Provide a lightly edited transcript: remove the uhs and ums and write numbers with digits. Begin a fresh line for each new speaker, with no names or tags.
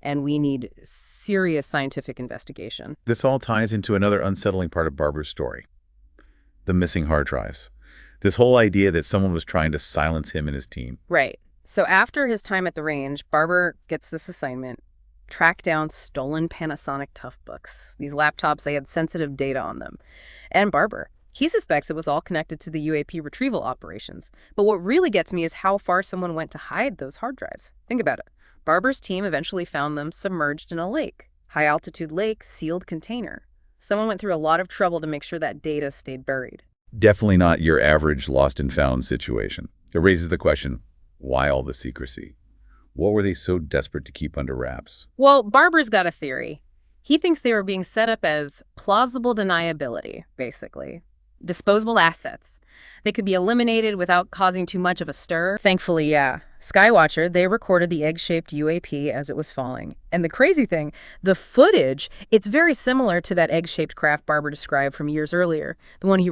and we need serious scientific investigation.
This all ties into another unsettling part of Barber's story, the missing hard drives. This whole idea that someone was trying to silence him and his team.
Right. So after his time at the range, Barber gets this assignment: track down stolen Panasonic Toughbooks. These laptops, they had sensitive data on them. And Barber, he suspects it was all connected to the UAP retrieval operations. But what really gets me is how far someone went to hide those hard drives. Think about it. Barber's team eventually found them submerged in a lake. High-altitude lake, sealed container. Someone went through a lot of trouble to make sure that data stayed buried.
Definitely not your average lost and found situation. It raises the question, why all the secrecy? What were they so desperate to keep under wraps?
Well, Barber's got a theory. He thinks they were being set up as plausible deniability, basically. Disposable assets. They could be eliminated without causing too much of a stir. Thankfully, yeah. Skywatcher, they recorded the egg-shaped UAP as it was falling. And the crazy thing, the footage, it's very similar to that egg-shaped craft Barber described from years earlier, the one he